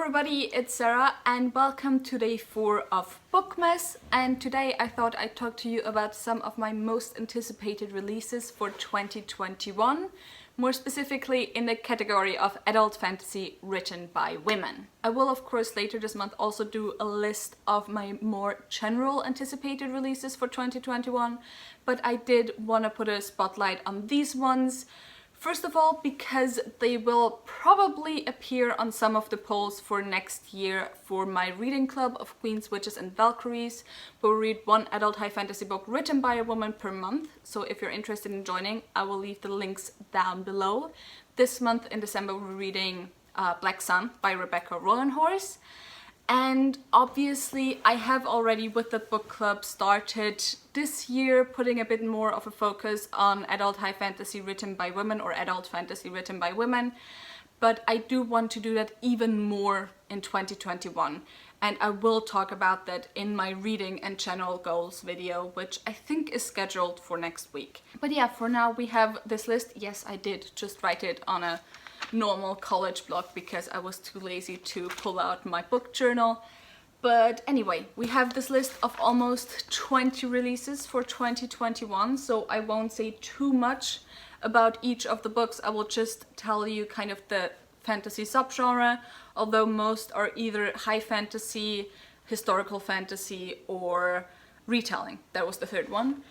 everybody, it's Sarah and welcome to day 4 of Bookmas, and today I thought I'd talk to you about some of my most anticipated releases for 2021, more specifically in the category of adult fantasy written by women. I will of course later this month also do a list of my more general anticipated releases for 2021, but I did want to put a spotlight on these ones. First of all, because they will probably appear on some of the polls for next year for my reading club of Queens, Witches and Valkyries. We'll read one adult high fantasy book written by a woman per month, so if you're interested in joining, I will leave the links down below. This month in December we're reading Black Sun by Rebecca Rollenhorse. And obviously I have already with the book club started this year putting a bit more of a focus on adult high fantasy written by women or adult fantasy written by women, but I do want to do that even more in 2021, and I will talk about that in my reading and channel goals video, which I think is scheduled for next week. But yeah, for now we have this list. Yes, I did just write it on a normal college blog because I was too lazy to pull out my book journal. But anyway, we have this list of almost 20 releases for 2021, so I won't say too much about each of the books. I will just tell you kind of the fantasy subgenre, although most are either high fantasy, historical fantasy, or retelling. That was the third one.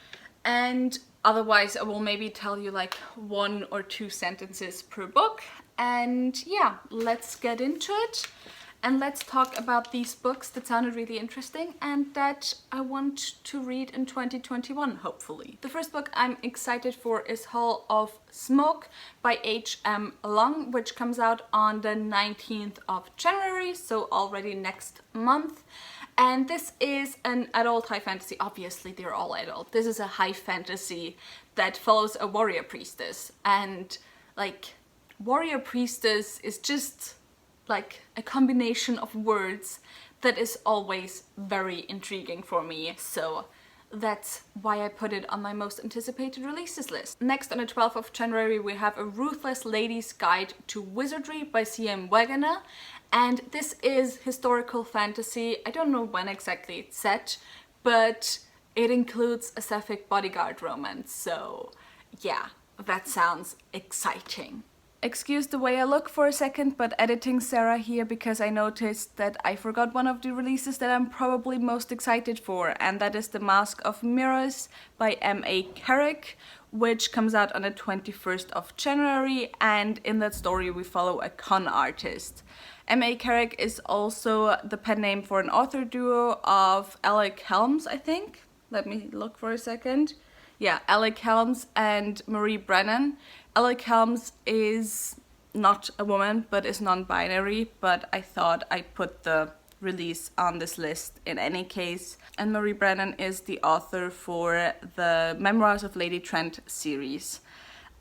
And otherwise I will maybe tell you like 1 or 2 sentences per book. And yeah, let's get into it. And let's talk about these books that sounded really interesting and that I want to read in 2021, hopefully. The first book I'm excited for is Hall of Smoke by H.M. Long, which comes out on the 19th of January, so already next month. And this is an adult high fantasy. Obviously they're all adult. This is a high fantasy that follows a warrior priestess, and like warrior priestess is just like a combination of words that is always very intriguing for me, so that's why I put it on my most anticipated releases list. Next, on the 12th of January, we have A Ruthless Lady's Guide to Wizardry by C.M. Wegener, and this is historical fantasy. I don't know when exactly it's set, but it includes a sapphic bodyguard romance, so yeah, that sounds exciting. Excuse the way I look for a second, but editing Sarah here because I noticed that I forgot one of the releases that I'm probably most excited for, and that is The Mask of Mirrors by M.A. Carrick, which comes out on the 21st of January, and in that story we follow a con artist. M.A. Carrick is also the pen name for an author duo of Alec Helms, I think. Let me look for a second. Yeah, Alec Helms and Marie Brennan. Alec Helms is not a woman, but is non-binary, but I thought I'd put the release on this list in any case. And Marie Brennan is the author for the Memoirs of Lady Trent series.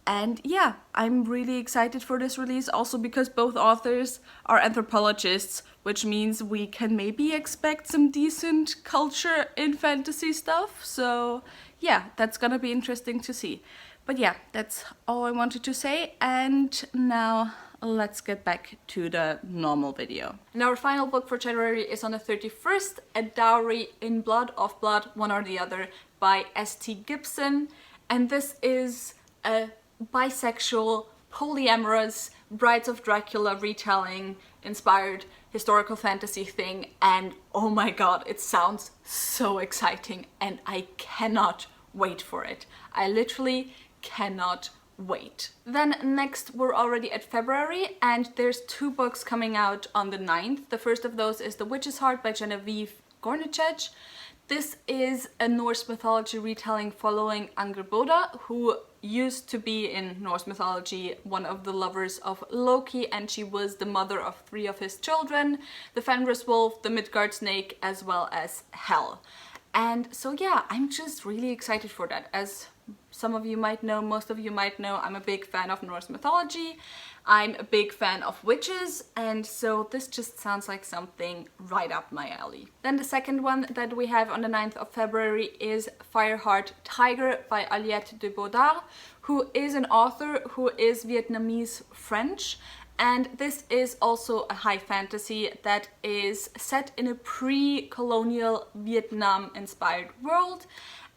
And yeah, I'm really excited for this release, also because both authors are anthropologists, which means we can maybe expect some decent culture in fantasy stuff. So yeah, that's gonna be interesting to see. But yeah, that's all I wanted to say, and now let's get back to the normal video. And our final book for January is on the 31st, A Dowry in Blood, of Blood, one or the other, by S.T. Gibson. And this is a bisexual, polyamorous, Brides of Dracula retelling inspired historical fantasy thing, and oh my god, it sounds so exciting and I cannot wait for it. I literally cannot wait. Then next we're already at February, and there's 2 books coming out on the 9th. The first of those is The Witch's Heart by Genevieve Gornichech. This is a Norse mythology retelling following Angrboda, who used to be in Norse mythology one of the lovers of Loki, and she was the mother of 3 of his children, the Fenris wolf, the Midgard snake, as well as Hel. And so yeah, I'm just really excited for that. As some of you might know, most of you might know, I'm a big fan of Norse mythology. I'm a big fan of witches, and so this just sounds like something right up my alley. Then the second one that we have on the 9th of February is Fireheart Tiger by Aliette de Baudard, who is an author who is Vietnamese French, and this is also a high fantasy that is set in a pre-colonial Vietnam-inspired world,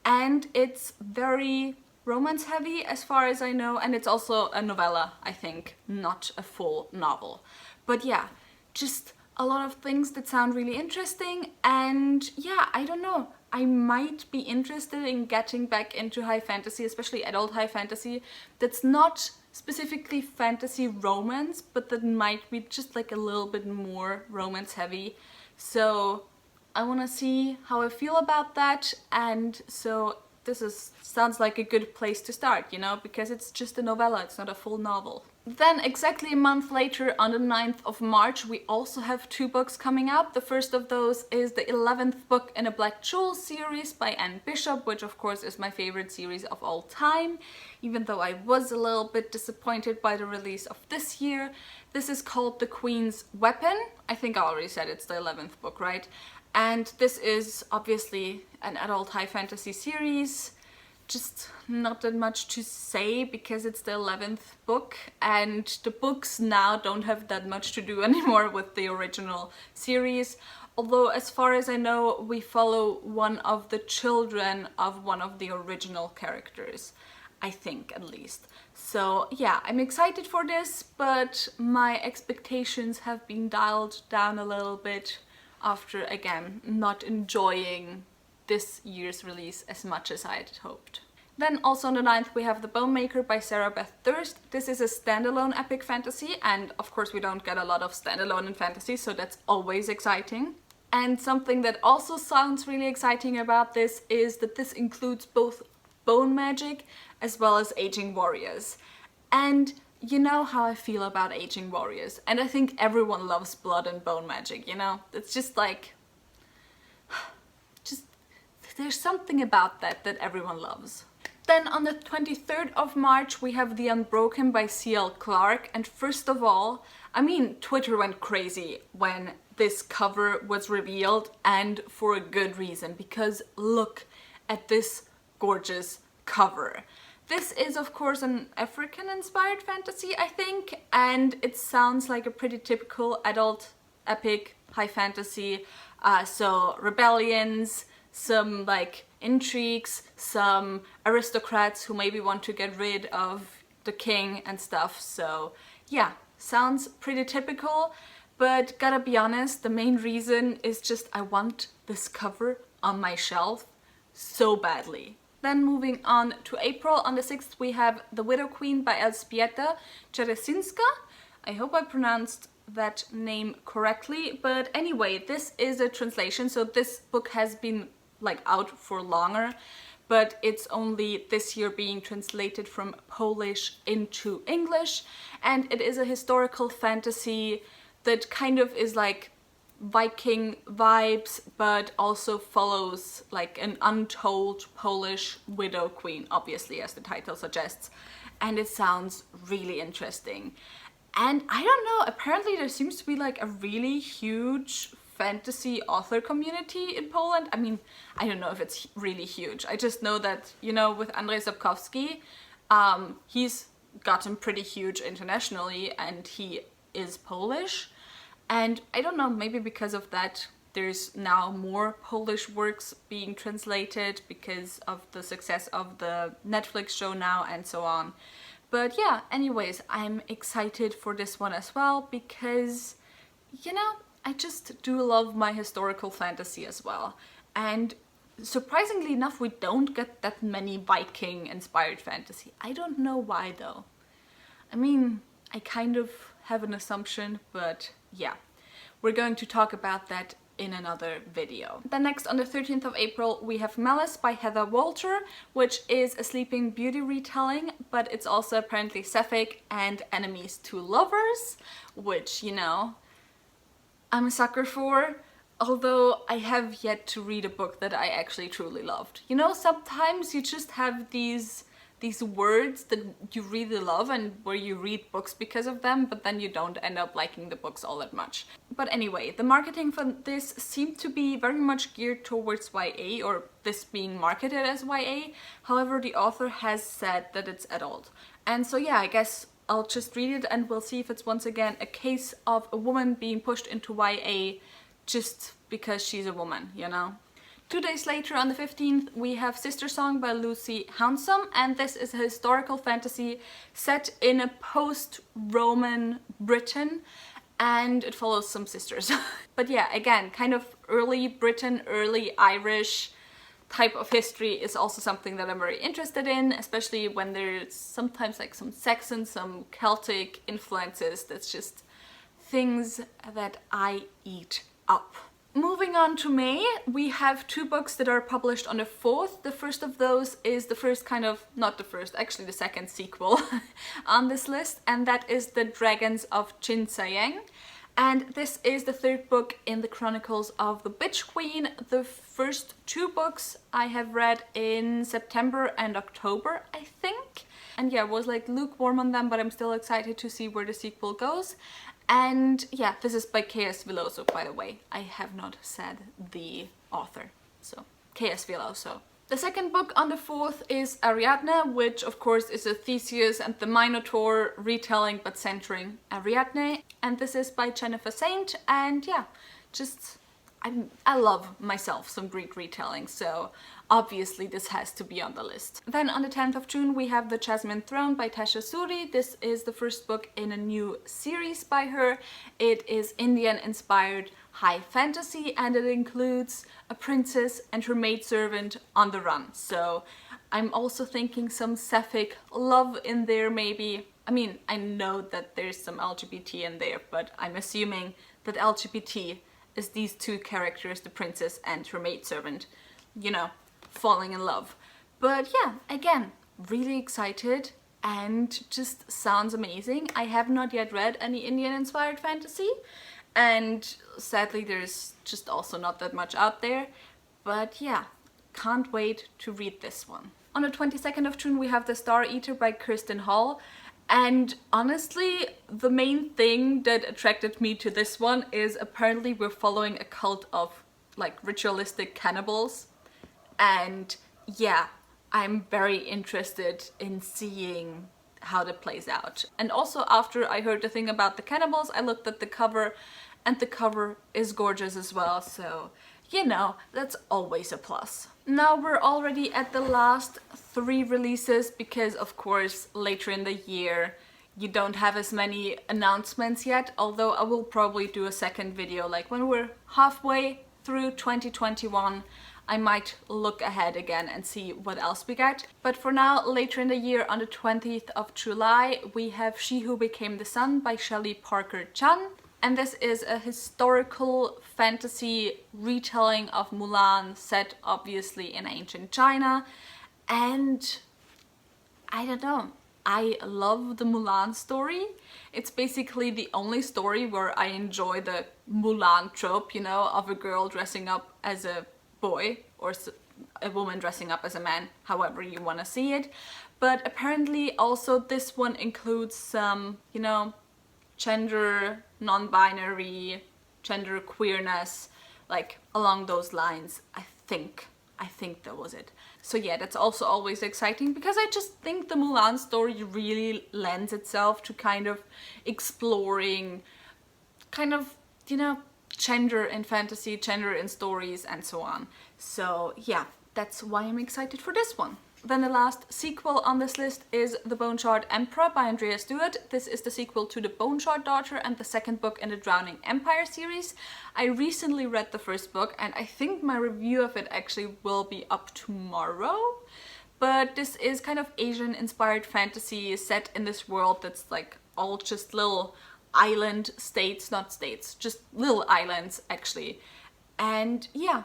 and it's very romance heavy as far as I know, and it's also a novella, I think, not a full novel. But yeah, just a lot of things that sound really interesting, and yeah, I don't know, I might be interested in getting back into high fantasy, especially adult high fantasy, that's not specifically fantasy romance, but that might be just like a little bit more romance heavy. So I want to see how I feel about that, and so this sounds like a good place to start, you know, because it's just a novella, it's not a full novel. Then exactly a month later, on the 9th of March, we also have 2 books coming out. The first of those is the 11th book in a Black Jewel series by Anne Bishop, which of course is my favorite series of all time, even though I was a little bit disappointed by the release of this year. This is called The Queen's Weapon. I think I already said it's the 11th book, right? And this is obviously an adult high fantasy series. Just not that much to say because it's the 11th book, and the books now don't have that much to do anymore with the original series. Although, as far as I know, we follow one of the children of one of the original characters. I think, at least. So yeah, I'm excited for this, but my expectations have been dialed down a little bit after, again, not enjoying this year's release as much as I had hoped. Then also on the 9th we have The Bone Maker by Sarah Beth Durst. This is a standalone epic fantasy, and of course we don't get a lot of standalone in fantasy, so that's always exciting. And something that also sounds really exciting about this is that this includes both bone magic as well as aging warriors. And you know how I feel about aging warriors, and I think everyone loves blood and bone magic, you know? It's just like, there's something about that everyone loves. Then on the 23rd of March we have The Unbroken by C.L. Clarke, and first of all, I mean, Twitter went crazy when this cover was revealed, and for a good reason, because look at this gorgeous cover. This is of course an African-inspired fantasy, I think, and it sounds like a pretty typical adult epic high fantasy. So rebellions, some like intrigues, some aristocrats who maybe want to get rid of the king and stuff. So yeah, sounds pretty typical, but gotta be honest, the main reason is just I want this cover on my shelf so badly. Then moving on to April, on the 6th we have The Widow Queen by Elżbieta Czeresinska. I hope I pronounced that name correctly, but anyway, this is a translation, so this book has been like out for longer, but it's only this year being translated from Polish into English, and it is a historical fantasy that kind of is like Viking vibes, but also follows like an untold Polish widow queen, obviously, as the title suggests, and it sounds really interesting. And I don't know, apparently there seems to be like a really huge fantasy author community in Poland. I mean, I don't know if it's really huge. I just know that, you know, with Andrzej Sapkowski, he's gotten pretty huge internationally, and he is Polish. And I don't know, maybe because of that there's now more Polish works being translated because of the success of the Netflix show now and so on. But yeah, anyways, I'm excited for this one as well because, you know, I just do love my historical fantasy as well. And surprisingly enough, we don't get that many Viking-inspired fantasy. I don't know why though. I mean, I kind of have an assumption, but yeah, we're going to talk about that in another video. Then next, on the 13th of April, we have Malice by Heather Walter, which is a Sleeping Beauty retelling, but it's also apparently sapphic and enemies to lovers, which, you know, I'm a sucker for, although I have yet to read a book that I actually truly loved. You know, sometimes you just have these words that you really love and where you read books because of them, but then you don't end up liking the books all that much. But anyway, the marketing for this seemed to be very much geared towards YA, or this being marketed as YA. However, the author has said that it's adult. And so yeah, I guess I'll just read it and we'll see if it's once again a case of a woman being pushed into YA just because she's a woman, you know? 2 days later, on the 15th, we have Sister Song by Lucy Hounsom, and this is a historical fantasy set in a post-Roman Britain, and it follows some sisters. But yeah, again, kind of early Britain, early Irish type of history is also something that I'm very interested in, especially when there's sometimes like some Saxon, some Celtic influences. That's just things that I eat up. Moving on to May, we have 2 books that are published on the 4th. The first of those is the first kind of, not the first, actually the second sequel on this list, and that is The Dragons of Chinsayang. And this is the 3rd book in the Chronicles of the Bitch Queen. The first 2 books I have read in September and October, I think. And yeah, was like lukewarm on them, but I'm still excited to see where the sequel goes. And yeah, this is by K.S. Veloso, by the way. I have not said the author, so K.S. Veloso. The second book on the 4th is Ariadne, which of course is a Theseus and the Minotaur retelling but centering Ariadne. And this is by Jennifer Saint, and yeah, just I love myself some Greek retelling, so obviously this has to be on the list. Then on the 10th of June we have The Jasmine Throne by Tasha Suri. This is the first book in a new series by her. It is Indian inspired high fantasy, and it includes a princess and her maidservant on the run. So I'm also thinking some sapphic love in there maybe. I mean, I know that there's some LGBT in there, but I'm assuming that LGBT is these 2 characters, the princess and her maidservant, you know, falling in love. But yeah, again, really excited and just sounds amazing. I have not yet read any Indian inspired fantasy, and sadly there's just also not that much out there. But yeah, can't wait to read this one. On the 22nd of June we have The Star Eater by Kirsten Hall. And honestly, the main thing that attracted me to this one is apparently we're following a cult of like ritualistic cannibals. And yeah, I'm very interested in seeing how that plays out. And also after I heard the thing about the cannibals, I looked at the cover, and the cover is gorgeous as well. So, you know, that's always a plus. Now we're already at the last 3 releases because of course later in the year you don't have as many announcements yet, although I will probably do a second video like when we're halfway through 2021. I might look ahead again and see what else we get. But for now, later in the year on the 20th of July we have She Who Became the Sun by Shelley Parker Chan. And this is a historical fantasy retelling of Mulan, set obviously in ancient China. And I don't know, I love the Mulan story. It's basically the only story where I enjoy the Mulan trope, you know, of a girl dressing up as a boy or a woman dressing up as a man, however you want to see it. But apparently also this one includes some, you know, gender non-binary, gender queerness, like along those lines. I think that was it. So yeah, that's also always exciting because I just think the Mulan story really lends itself to kind of exploring kind of, you know, gender in fantasy, gender in stories and so on. So yeah, that's why I'm excited for this one. Then the last sequel on this list is The Bone Shard Emperor by Andrea Stewart. This is the sequel to The Bone Shard Daughter and the second book in the Drowning Empire series. I recently read the first book and I think my review of it actually will be up tomorrow. But this is kind of Asian inspired fantasy set in this world that's like all just little island states, not states, just little islands actually. And yeah,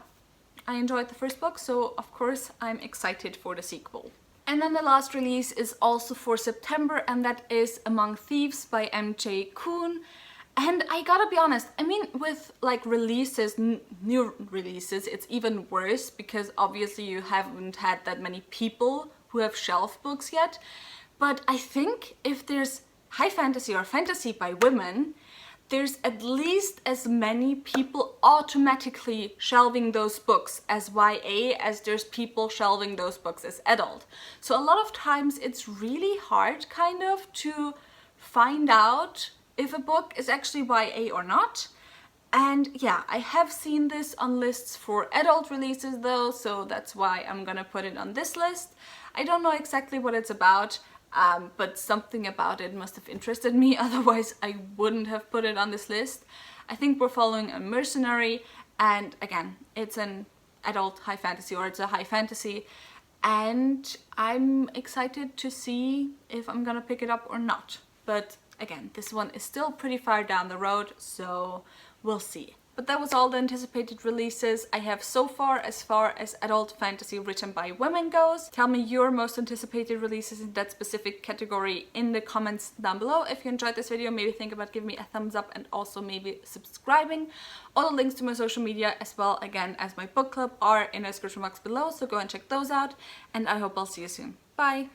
I enjoyed the first book, so of course I'm excited for the sequel. And then the last release is also for September, and that is Among Thieves by MJ Kuhn. And I gotta be honest, I mean, with like releases, new releases, it's even worse because obviously you haven't had that many people who have shelf books yet. But I think if there's high fantasy or fantasy by women, there's at least as many people automatically shelving those books as YA as there's people shelving those books as adult. So a lot of times it's really hard kind of to find out if a book is actually YA or not. And yeah, I have seen this on lists for adult releases though, so that's why I'm gonna put it on this list. I don't know exactly what it's about, but something about it must have interested me, otherwise I wouldn't have put it on this list. I think we're following a mercenary, and again, it's an adult high fantasy, or it's a high fantasy, and I'm excited to see if I'm gonna pick it up or not. But again, this one is still pretty far down the road, so we'll see. But that was all the anticipated releases I have so far as adult fantasy written by women goes. Tell me your most anticipated releases in that specific category in the comments down below. If you enjoyed this video, maybe think about giving me a thumbs up and also maybe subscribing. All the links to my social media as well, again, as my book club are in the description box below, so go and check those out, and I hope I'll see you soon. Bye!